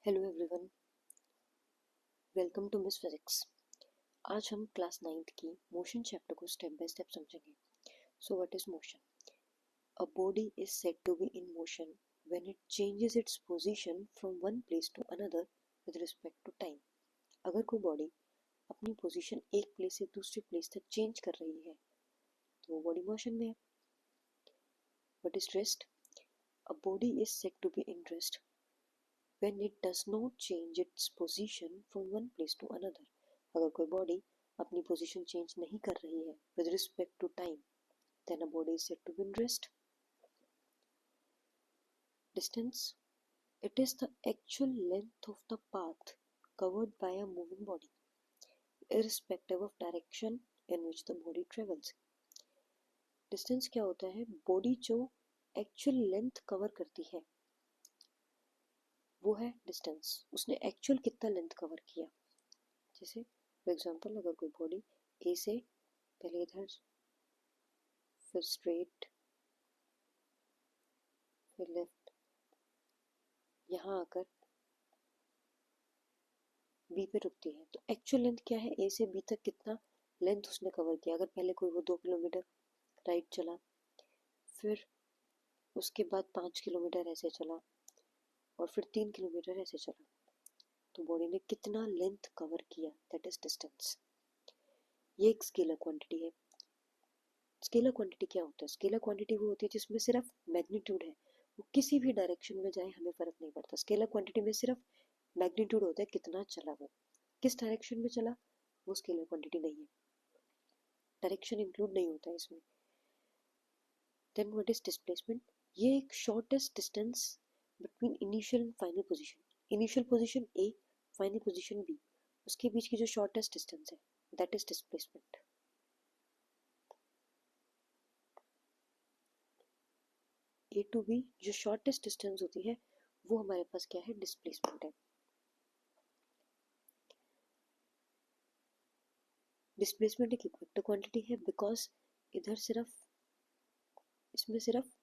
Hello everyone, welcome to miss physics. आज हम class 9th की मोशन चैप्टर को स्टेप बाय स्टेप समझेंगे। So what is motion? A body is said to be in motion when it changes its position from one place to another with respect to time. अगर कोई body अपनी position एक place से दूसरी place तक change कर रही है तो वो बॉडी मोशन में है। What is rest? A body is said to be in rest when it does not change its position from one place to another। अगर कोई बॉडी अपनी पोजीशन चेंज नहीं कर रही है with respect to time, then a body is said to be in rest। Distance, it is the actual length of the path covered by a moving body irrespective of direction in which the body travels। Distance क्या होता है? Body जो actual length cover करती है वो है distance. उसने actual कितना लेंथ कवर किया। जैसे फॉर एग्जांपल, अगर कोई बॉडी ए से पहले इधर, फिर स्ट्रेट, फिर लेफ्ट, यहाँ आकर बी पे रुकती है तो एक्चुअल लेंथ क्या है? ए से बी तक कितना लेंथ उसने कवर किया। अगर पहले कोई वो 2 किलोमीटर राइट चला, फिर उसके बाद 5 किलोमीटर ऐसे चला और फिर 3 किलोमीटर ऐसे चला, तो बॉडी ने कितना लेंथ कवर किया, दैट इज डिस्टेंस। ये एक स्केलर क्वांटिटी है। स्केलर क्वांटिटी क्या होता है? स्केलर क्वांटिटी वो होती है जिसमें सिर्फ मैग्नीट्यूड है, वो किसी भी डायरेक्शन में जाए हमें फर्क नहीं पड़ता। स्केलर क्वांटिटी में सिर्फ मैग्नीट्यूड होता है, कितना चला, वो किस डायरेक्शन में चला, वो स्केलर क्वांटिटी नहीं है। डायरेक्शन इंक्लूड नहीं होता है इसमें। Then what is displacement? ये एक shortest distance between initial and final position. Initial position A, final position B, उसके बीच की जो शॉर्टेस्ट डिस्टेंस है that is displacement. A to B जो शॉर्टेस्ट डिस्टेंस होती है वो हमारे पास क्या है? डिस्प्लेसमेंट है। डिस्प्लेसमेंट एक वेक्टर क्वांटिटी है बिकॉज इधर सिर्फ, इसमें सिर्फ,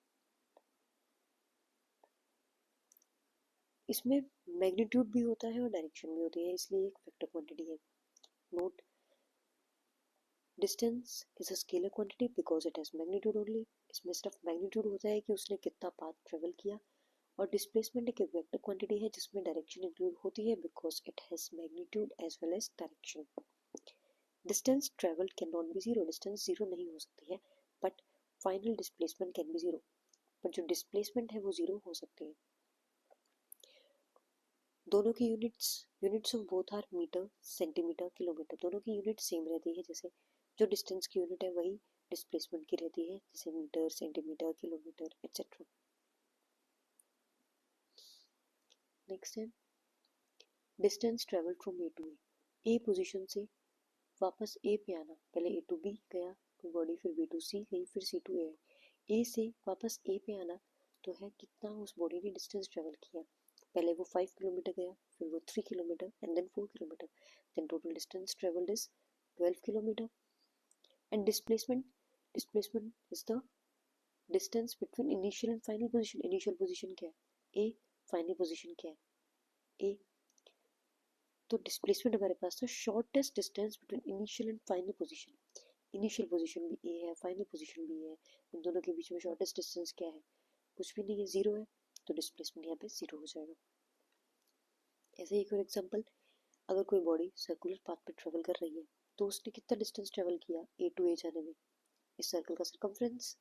इसमें मैग्नीट्यूड भी होता है और डायरेक्शन भी होती है, इसलिए एक वेक्टर क्वांटिटी है। Note, distance is a scalar quantity because it has magnitude only. इसमें सिर्फ मैग्नीट्यूड होता है कि उसने कितना पाथ ट्रेवल किया। और डिस्प्लेसमेंट एक वेक्टर क्वांटिटी है जिसमें डायरेक्शन इंक्लूड होती है because it has magnitude as well as direction. Distance travelled can not be zero. Distance zero नहीं हो सकती है, but final displacement can be zero. पर जो डिस्प्लेसमेंट है वो जीरो हो सकती है। दोनों की units of both are metre, centimetre, kilometre. दोनों की यूनिट सेम रहती है। जैसे जो डिस्टेंस की यूनिट है वही डिस्प्लेसमेंट की रहती है, जैसे metre, centimetre, kilometre etcetera. Next है distance travelled from A to A. A position से वापस ए पे आना, पहले ए टू बी गया तो बॉडी, फिर बी टू सी गई, फिर सी टू ए आई। ए से वापस ए पे आना तो है कितना उस बॉडी ने डिस्टेंस ट्रेवल किया। पहले वो 5 किलोमीटर गया, फिर वो 3 kilometre and then 4 kilometre, then total distance travelled is 12 kilometre. And displacement is the distance between initial and final position. Initial position क्या है? ए। फाइनल पोजीशन क्या है? ए। तो डिस्प्लेसमेंट हमारे पास था shortest distance between initial and final position. Initial position भी ए है, final position भी है, इन दोनों के बीच में शॉर्टेस्ट डिस्टेंस क्या है? कुछ भी नहीं है, जीरो है, तो डिस्प्लेसमेंट यहाँ पे जीरो हो जाएगा। ऐसे एक और एग्जांपल, अगर कोई बॉडी सर्कुलर पाथ पे ट्रेवल कर रही है तो उसने कितना डिस्टेंस ट्रेवल किया ए टू ए जाने में? इस सर्कल का circumference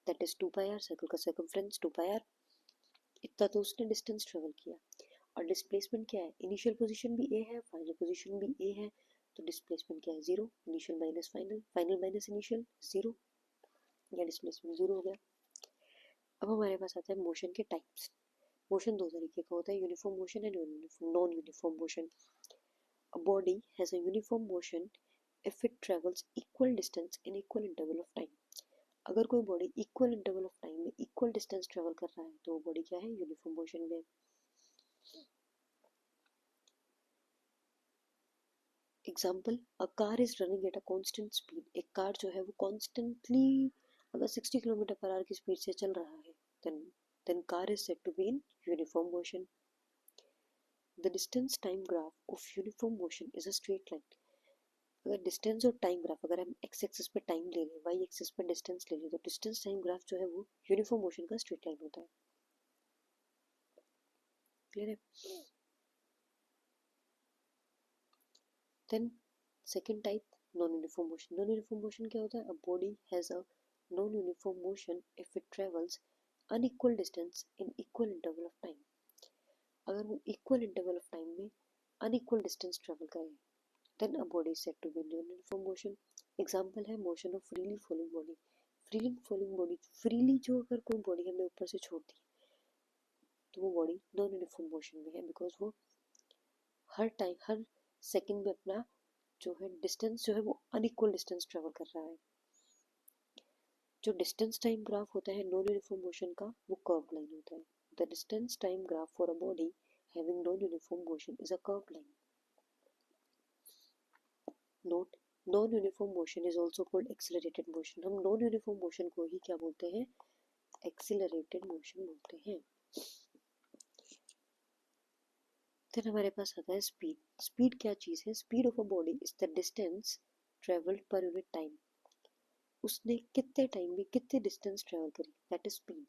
that is 2 pi R. Circle का सर्कमफ्रेंस 2 पाई आर, इतना तो उसने डिस्टेंस ट्रेवल किया। और डिस्प्लेसमेंट क्या है? इनिशियल पोजीशन भी ए है, फाइनल पोजीशन भी ए है, तो डिस्प्लेसमेंट क्या है? Zero. Initial minus final, final minus initial, zero, या डिस्प्लेसमेंट जीरो हो गया। अब हमारे पास आता है मोशन के टाइप्स। मोशन दो तरीके का होता है, uniform motion and non uniform motion. A body has a uniform motion if it travels equal distance in equal interval of time। अगर कोई body equal interval of time में इक्वल डिस्टेंस ट्रेवल कर रहा है तो वो बॉडी क्या है? यूनिफॉर्म मोशन में। Example, a car is running at a constant speed. एक कार जो है वो कॉन्स्टेंटली अगर 60 किलोमीटर पर आवर की स्पीड से चल रहा है, then car is said to be in uniform motion. The distance time graph of uniform motion is a straight line. अगर डिस्टेंस और टाइम ग्राफ, अगर हम एक्स एक्सिस पे टाइम ले लें, वाई एक्सिस पे डिस्टेंस ले लें, तो डिस्टेंस टाइम ग्राफ जो है वो यूनिफॉर्म मोशन का स्ट्रेट लाइन होता है। क्लियर है? Then second type, non uniform motion. Non uniform motion क्या होता है? A body has a non uniform motion if it travels unequal distance in equal interval of time. अगर वो equal interval of time में unequal distance travel करे, then a body is said to be in uniform motion. Example है motion of freely falling body. Freely falling body, freely जो अगर कोई body हमने ऊपर से छोड़ दी तो वो बॉडी नॉन यूनिफॉर्म मोशन में है, बिकॉज वो हर टाइम, हर सेकंड में अपना जो है डिस्टेंस जो है वो अनइक्वल डिस्टेंस ट्रेवल कर रहा है। जो डिस्टेंस टाइम ग्राफ होता है नॉन यूनिफॉर्म मोशन का, वो कर्व लाइन होता है। The distance time graph for a body having non uniform motion is a curve line. Note, non uniform motion is also called accelerated motion. हम non uniform motion को ही क्या बोलते हैं? Accelerated motion बोलते हैं। फिर हमारे पास आता है स्पीड। स्पीड क्या चीज है? Speed of a body is the distance travelled पर यूनिट टाइम। उसने कितने टाइम में कितने डिस्टेंस ट्रेवल करी, दैट इज स्पीड।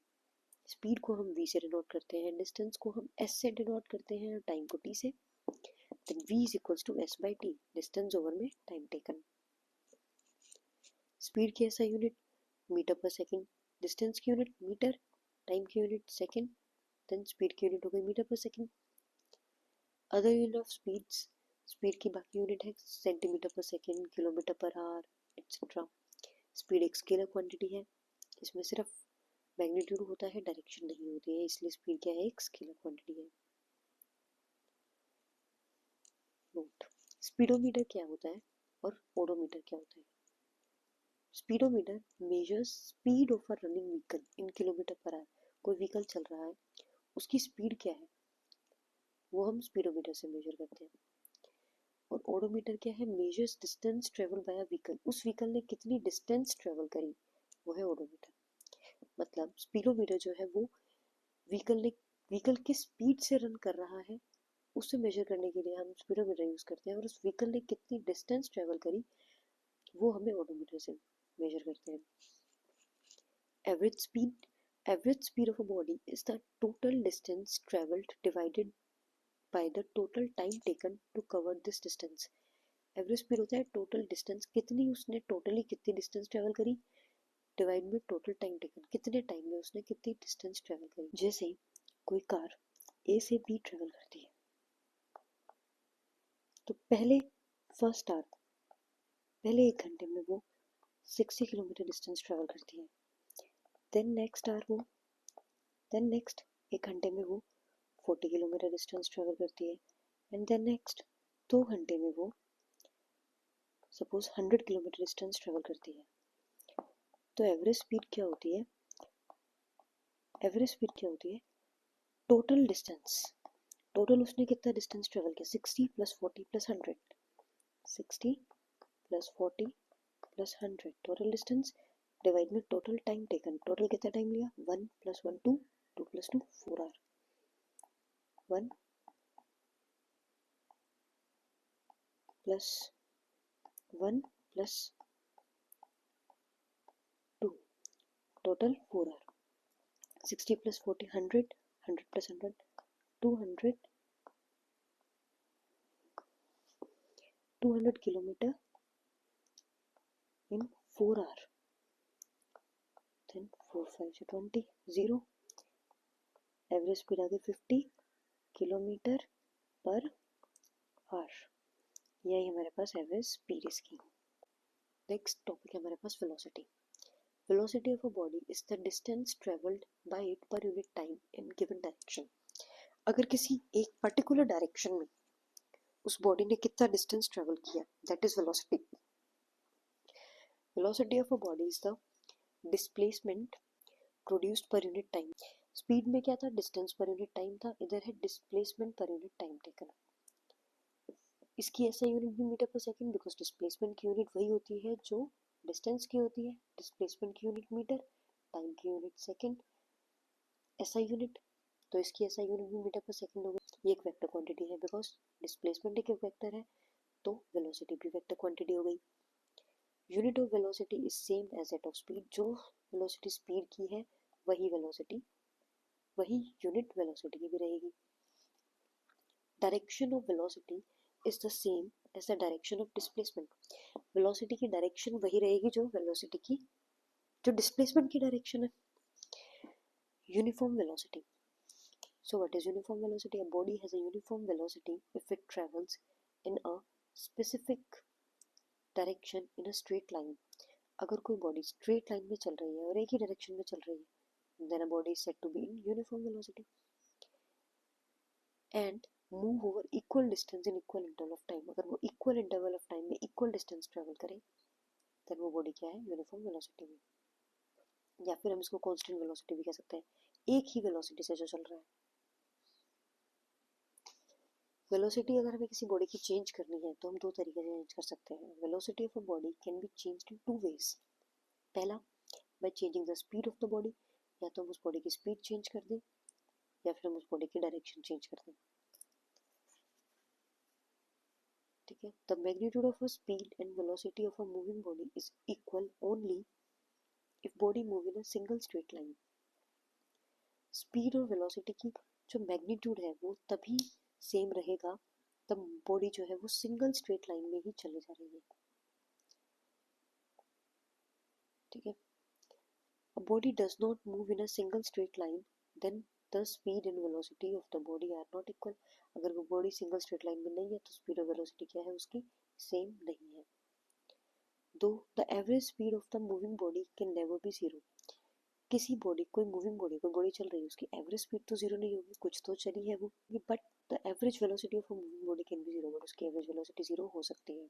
स्पीड को हम v से डिनोट करते हैं, डिस्टेंस को हम s से डिनोट करते हैं और टाइम को t से। Then v is equals to s by T, distance over में टाइम टेकन। स्पीड की ऐसा यूनिट मीटर पर सेकंड, डिस्टेंस की यूनिट मीटर, टाइम की यूनिट सेकंड, देन स्पीड की यूनिट हो गई मीटर पर second. Other unit of speeds, speed की बाकी यूनिट है सेंटीमीटर पर सेकंड, किलोमीटर पर आवर एक्सेट्रा। स्पीड एक स्केलर क्वांटिटी है, इसमें सिर्फ मैग्नीट्यूड होता है, डायरेक्शन नहीं होती है, इसलिए स्पीड क्या है? एक स्केलर क्वांटिटी है। नोट, स्पीडोमीटर क्या होता है और ओडोमीटर क्या होता है? Speedometer measures speed of a running vehicle in kilometre पर आवर। कोई व्हीकल चल रहा है, उसकी स्पीड क्या है वो हम स्पीडोमीटर से मेजर करते हैं। और ओडोमीटर क्या है? Measures distance travel by a vehicle. उस व्हीकल ने कितनी डिस्टेंस ट्रेवल करी, वो है ओडोमीटर। मतलब स्पीडोमीटर जो है वो व्हीकल किस स्पीड से रन कर रहा है उससे मेजर करने के लिए हम स्पीडोमीटर यूज करते हैं, और उस व्हीकल ने कितनी डिस्टेंस ट्रेवल करी वो हमें ओडोमीटर से मेजर करते हैं। Average speed, average speed of a body is the total distance travelled divided by the total time taken to cover this distance. Average speed होता है टोटल डिस्टेंस, कितनी उसने टोटली कितनी डिस्टेंस ट्रेवल करी, divide में total time taken, कितने time में उसने कितनी डिस्टेंस ट्रेवल करी। जैसे कोई कार ए से बी ट्रेवल करती है, तो पहले 1 घंटे में वो 60 किलोमीटर डिस्टेंस ट्रेवल करती है। देन नेक्स्ट 1 घंटे में वो 40 किलोमीटर डिस्टेंस ट्रेवल करती है। एंड देन नेक्स्ट 2 घंटे में वो सपोज 100 किलोमीटर डिस्टेंस ट्रेवल करती है। तो एवरेज स्पीड क्या होती है? एवरेज स्पीड क्या होती है? टोटल डिस्टेंस, टोटल उसने कितना डिस्टेंस ट्रेवल किया, 60 plus 40 plus 100, 60 plus 40 plus 100 total distance, divide में टोटल टाइम टेकन। टोटल कितना टाइम लिया? 1 plus 1 2, 2 plus 2 4 hour, 1 plus 1 plus 2, total 4 hour. 60 plus 40 100, 100 plus 100 200, 200 kilometre in 4 hour. Then 4 5 से 20 0, एवरेज स्पीड आ गई 50 kilometre पर hour. यही हमारे पास एवरेज स्पीड इसकी। नेक्स्ट टॉपिक है हमारे पास velocity. Velocity of a body is the distance travelled by it per unit time in given direction. अगर किसी एक पर्टिकुलर डायरेक्शन में उस बॉडी ने कितना डिस्टेंस ट्रेवल किया, that is velocity. Velocity of a body is the displacement produced पर unit time. Speed में क्या था? डिस्टेंस पर यूनिट टाइम था, इधर है डिस्प्लेसमेंट पर यूनिट टाइम टेकन। इसकी ऐसा यूनिट भी मीटर पर सेकंड, बिकॉज डिस्प्लेसमेंट की यूनिट वही होती है जो डिस्टेंस की होती है। डिस्प्लेसमेंट की यूनिट मीटर, टाइम की यूनिट सेकंड, ऐसा यूनिट, तो इसकी ऐसा यूनिट भी मीटर पर सेकंड हो गई। ये एक वेक्टर क्वांटिटी है, बिकॉज डिस्प्लेसमेंट एक वेक्टर है तो वेलोसिटी भी वेक्टर क्वांटिटी हो गई। Unit of velocity is same as that of speed, जो वेलोसिटी स्पीड की है वही यूनिट वेलोसिटी की भी रहेगी। Direction of velocity is the same as the direction of displacement, velocity की डायरेक्शन वही रहेगी जो डिस्प्लेसमेंट की डायरेक्शन है। Uniform velocity, so what is uniform velocity? A body has a uniform velocity if it travels in a specific direction in a straight line. अगर कोई body straight line में चल रही है और एक ही डायरेक्शन में चल रही है, then a body is said to be in uniform velocity and move over equal distance in equal interval of time. अगर वो equal interval of time में equal distance travel करे, then वो बॉडी क्या है, यूनिफॉर्म वेलोसिटी में। या फिर हम इसको कांस्टेंट वेलोसिटी भी कह सकते हैं, एक ही वेलोसिटी से जो चल रहा है। वेलोसिटी अगर हमें किसी बॉडी की चेंज करनी है तो हम दो तरीके से चेंज कर सकते हैं। Velocity of a body can be changed in two ways. पहला, by changing the speed of the body, या तो हम उस बॉडी की स्पीड चेंज कर दें या फिर हम उस बॉडी की डायरेक्शन चेंज कर दें। ठीक है, the magnitude of a speed and velocity of a moving body is equal only if body move in a single straight line. Speed और वेलोसिटी की जो मैग्नीट्यूड है वो तभी सेम रहेगा तब बॉडी जो है वो सिंगल स्ट्रेट लाइन में ही चली जा रही है। ठीक है, a body does not move in a single straight line, then the speed and velocity of the body are not equal. अगर वो बॉडी सिंगल स्ट्रेट लाइन में नहीं है तो स्पीड और वेलोसिटी क्या है उसकी, सेम नहीं है। दो the average speed of the moving body can never be zero. किसी बॉडी, कोई मूविंग बॉडी, कोई बॉडी चल रही है, उसकी एवरेज स्पीड तो जीरो नहीं होगी, कुछ तो चली है वो, but the average velocity of a moving body can be zero, but उसकी एवरेज वेलोसिटी जीरो हो सकती है।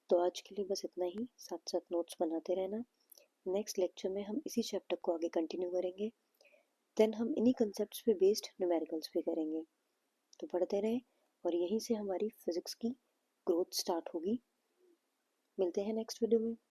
तो आज के लिए बस इतना ही, साथ साथ नोट्स बनाते रहना। नेक्स्ट लेक्चर में हम इसी चैप्टर को आगे कंटिन्यू करेंगे, देन हम इन्हीं कंसेप्ट्स पे बेस्ड न्यूमेरिकल्स भी करेंगे। तो पढ़ते रहें और यहीं से हमारी फिजिक्स की ग्रोथ स्टार्ट होगी। मिलते हैं नेक्स्ट वीडियो में।